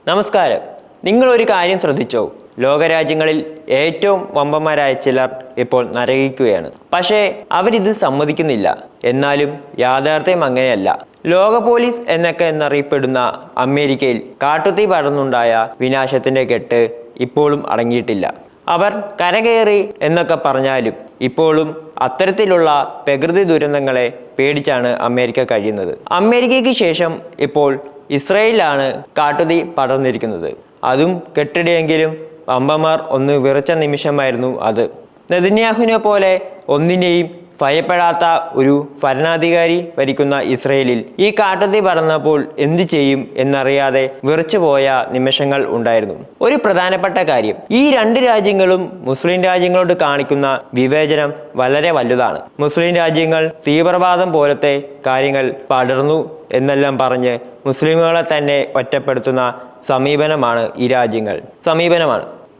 നമസ്കാരം. നിങ്ങളൊരു കാര്യം ശ്രദ്ധിച്ചോ? ലോകരാജ്യങ്ങളിൽ ഏറ്റവും വമ്പന്മാരായ ചിലർ ഇപ്പോൾ നരകിക്കുകയാണ്. പക്ഷേ അവരിത് സമ്മതിക്കുന്നില്ല. എന്നാലും യാഥാർത്ഥ്യം അങ്ങനെയല്ല. ലോക പോലീസ് എന്നറിയപ്പെടുന്ന അമേരിക്കയിൽ കാട്ടുതീ പടർന്നുണ്ടായ വിനാശത്തിന്റെ കെട്ട് ഇപ്പോഴും അടങ്ങിയിട്ടില്ല. അവർ കരകയറി എന്നൊക്കെ പറഞ്ഞാലും ഇപ്പോഴും അത്തരത്തിലുള്ള പ്രകൃതി ദുരന്തങ്ങളെ പേടിച്ചാണ് അമേരിക്ക കഴിയുന്നത്. അമേരിക്കയ്ക്ക് ശേഷം ഇപ്പോൾ ഇസ്രയേലിലാണ് കാട്ടുതീ പടർന്നിരിക്കുന്നത്. അതും കെട്ടിടയെങ്കിലും വമ്പന്മാർ ഒന്ന് വിറച്ച നിമിഷമായിരുന്നു അത്. നെതന്യാഹുവിനെ പോലെ ഒന്നിനെയും ഭയപ്പെടാത്ത ഒരു ഭരണാധികാരി ഭരിക്കുന്ന ഇസ്രയേലിൽ ഈ കാട്ടുതീ പടർന്നപ്പോൾ എന്തു ചെയ്യും എന്നറിയാതെ വിറച്ചുപോയ നിമിഷങ്ങൾ ഉണ്ടായിരുന്നു. ഒരു പ്രധാനപ്പെട്ട കാര്യം, ഈ രണ്ട് രാജ്യങ്ങളും മുസ്ലിം രാജ്യങ്ങളോട് കാണിക്കുന്ന വിവേചനം വളരെ വലുതാണ്. മുസ്ലിം രാജ്യങ്ങൾ തീവ്രവാദം പോലത്തെ കാര്യങ്ങൾ പടർന്നു എന്നെല്ലാം പറഞ്ഞ് മുസ്ലിമുകളെ തന്നെ ഒറ്റപ്പെടുത്തുന്ന സമീപനമാണ്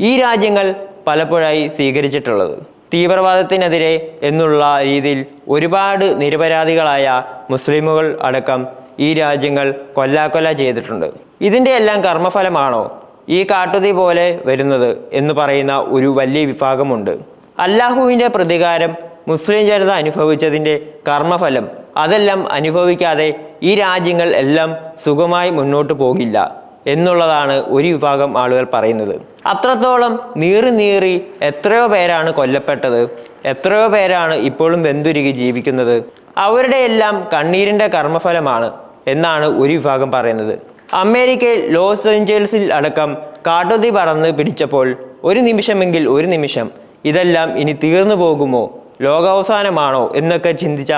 ഈ രാജ്യങ്ങൾ പലപ്പോഴായി സ്വീകരിച്ചിട്ടുള്ളത്. തീവ്രവാദത്തിനെതിരെ എന്നുള്ള രീതിയിൽ ഒരുപാട് നിരപരാധികളായ മുസ്ലിമുകൾ അടക്കം ഈ രാജ്യങ്ങൾ കൊല്ലാക്കൊല ചെയ്തിട്ടുണ്ട്. ഇതിൻ്റെ എല്ലാം കർമ്മഫലമാണോ ഈ കാട്ടുതീ പോലെ വരുന്നത് എന്ന് പറയുന്ന ഒരു വലിയ വിഭാഗമുണ്ട്. അല്ലാഹുവിൻ്റെ പ്രതികാരം മുസ്ലിം ജനത അനുഭവിച്ചതിൻ്റെ കർമ്മഫലം അതെല്ലാം അനുഭവിക്കാതെ ഈ രാജ്യങ്ങൾ എല്ലാം സുഖമായി മുന്നോട്ട് പോകില്ല എന്നുള്ളതാണ് ഒരു വിഭാഗം ആളുകൾ പറയുന്നത്. അത്രത്തോളം നീറി എത്രയോ പേരാണ് കൊല്ലപ്പെട്ടത്, എത്രയോ പേരാണ് ഇപ്പോഴും വെന്തുരുകി ജീവിക്കുന്നത്. അവരുടെ എല്ലാം കണ്ണീരിൻ്റെ കർമ്മഫലമാണ് എന്നാണ് ഒരു വിഭാഗം പറയുന്നത്. അമേരിക്കയിൽ ലോസ് ഏഞ്ചൽസിൽ അടക്കം കാട്ടുതീ പടർന്ന് പിടിച്ചപ്പോൾ ഒരു നിമിഷം ഇതെല്ലാം ഇനി തീർന്നു പോകുമോ, ലോകാവസാനമാണോ എന്നൊക്കെ ചിന്തിച്ച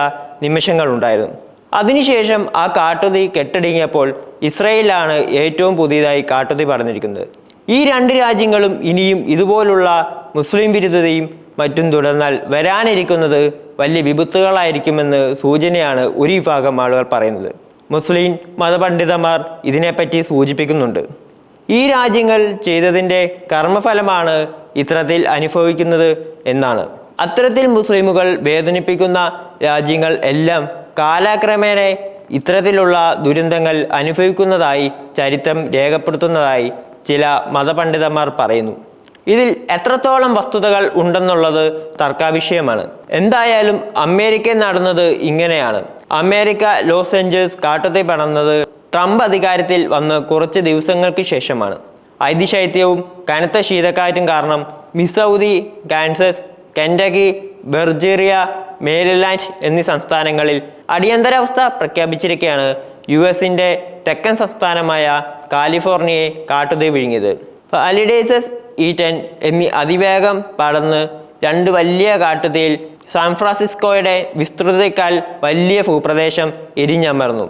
നിമിഷങ്ങളുണ്ടായിരുന്നു. അതിനുശേഷം ആ കാട്ടുതീ കെട്ടടങ്ങിയപ്പോൾ ഇസ്രയേലാണ് ഏറ്റവും പുതിയതായി കാട്ടുതീ പടർന്നിരിക്കുന്നത്. ഈ രണ്ട് രാജ്യങ്ങളും ഇനിയും ഇതുപോലുള്ള മുസ്ലിം വിരുദ്ധതയും മറ്റും തുടർന്നാൽ വരാനിരിക്കുന്നത് വലിയ വിപത്തുകളായിരിക്കുമെന്ന് സൂചനയാണ് ഒരു വിഭാഗം ആളുകൾ പറയുന്നത്. മുസ്ലിം മതപണ്ഡിതന്മാർ ഇതിനെപ്പറ്റി സൂചിപ്പിക്കുന്നുണ്ട്. ഈ രാജ്യങ്ങൾ ചെയ്തതിൻ്റെ കർമ്മഫലമാണ് ഇത്തരത്തിൽ അനുഭവിക്കുന്നത് എന്നാണ്. അത്തരത്തിൽ മുസ്ലിമുകൾ വേദനിപ്പിക്കുന്ന രാജ്യങ്ങൾ എല്ലാം കാലക്രമേണ ഇത്തരത്തിലുള്ള ദുരന്തങ്ങൾ അനുഭവിക്കുന്നതായി ചരിത്രം രേഖപ്പെടുത്തുന്നതായി ചില മതപണ്ഡിതന്മാർ പറയുന്നു. ഇതിൽ എത്രത്തോളം വസ്തുതകൾ ഉണ്ടെന്നുള്ളത് തർക്കവിഷയമാണ്. എന്തായാലും അമേരിക്കയിൽ നടന്നത് ഇങ്ങനെയാണ്. അമേരിക്ക ലോസ് ഏഞ്ചൽസ് കാട്ടുതീ പടർന്നത് ട്രംപ് അധികാരത്തിൽ വന്ന് കുറച്ച് ദിവസങ്ങൾക്ക് ശേഷമാണ്. അതിശൈത്യവും കനത്ത ശീതക്കാറ്റും കാരണം Missouri, Kansas, Kentucky, Virginia, Maryland എന്നീ സംസ്ഥാനങ്ങളിൽ അടിയന്തരാവസ്ഥ പ്രഖ്യാപിച്ചിരിക്കെയാണ് യുഎസിൻ്റെ തെക്കൻ സംസ്ഥാനമായ കാലിഫോർണിയയെ കാട്ടുതീ വിഴുങ്ങിയത്. പാലിഡേസസ്, ഈറ്റൻ എന്നീ അതിവേഗം പടർന്ന് രണ്ട് വലിയ കാട്ടുതീയിൽ സാൻ ഫ്രാൻസിസ്കോയുടെ വിസ്തൃതയേക്കാൾ വലിയ ഭൂപ്രദേശം എരിഞ്ഞമർന്നു.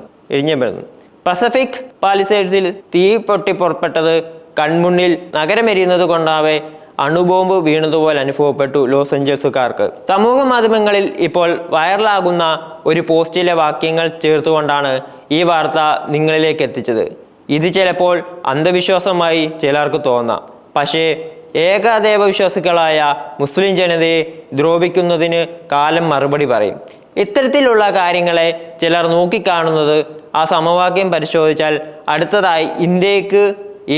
പസഫിക് പാലിസൈഡ്സിൽ തീ പൊട്ടിപ്പുറപ്പെട്ടത് കൺമുന്നിൽ നഗരമെരിയുന്നത് കൊണ്ടാവെ അണുബോംബ് വീണതുപോലെ അനുഭവപ്പെട്ടു ലോസ് ഏഞ്ചൽസുകാർക്ക്. സമൂഹ മാധ്യമങ്ങളിൽ ഇപ്പോൾ വൈറലാകുന്ന ഒരു പോസ്റ്റിലെ വാക്യങ്ങൾ ചേർത്തുകൊണ്ടാണ് ഈ വാർത്ത നിങ്ങളിലേക്ക് എത്തിച്ചത്. ഇത് ചിലപ്പോൾ അന്ധവിശ്വാസമായി ചിലർക്ക് തോന്നാം. പക്ഷേ ഏകദൈവ വിശ്വാസികളായ മുസ്ലിം ജനതയെ ദ്രോഹിക്കുന്നതിന് കാലം മറുപടി പറയും. ഇത്തരത്തിലുള്ള കാര്യങ്ങളെ ചിലർ നോക്കിക്കാണുന്നത് ആ സമവാക്യം പരിശോധിച്ചാൽ അടുത്തതായി ഇന്ത്യക്ക്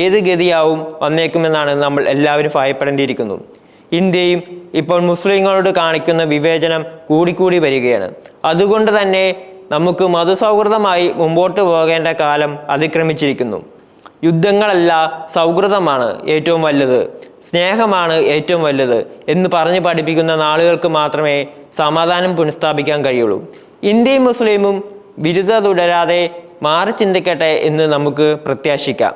ഏത് ഗതിയാവും വന്നേക്കുമെന്നാണ് നമ്മൾ എല്ലാവരും ഭയപ്പെടേണ്ടിയിരിക്കുന്നു. ഇന്ത്യയും ഇപ്പോൾ മുസ്ലിങ്ങളോട് കാണിക്കുന്ന വിവേചനം കൂടിക്കൂടി വരികയാണ്. അതുകൊണ്ട് തന്നെ നമുക്ക് മതസൗഹൃദമായി മുമ്പോട്ട് പോകേണ്ട കാലം അതിക്രമിച്ചിരിക്കുന്നു. യുദ്ധങ്ങളല്ല, സൗഹൃദമാണ് ഏറ്റവും വലുത്, സ്നേഹമാണ് ഏറ്റവും വലുത് എന്ന് പറഞ്ഞ് പഠിപ്പിക്കുന്ന നാളുകൾക്ക് മാത്രമേ സമാധാനം പുനഃസ്ഥാപിക്കാൻ കഴിയുള്ളൂ. ഇന്ത്യയും മുസ്ലിമും വിരുദ്ധ തുടരാതെ മാറി ചിന്തിക്കട്ടെ എന്ന് നമുക്ക് പ്രത്യാശിക്കാം.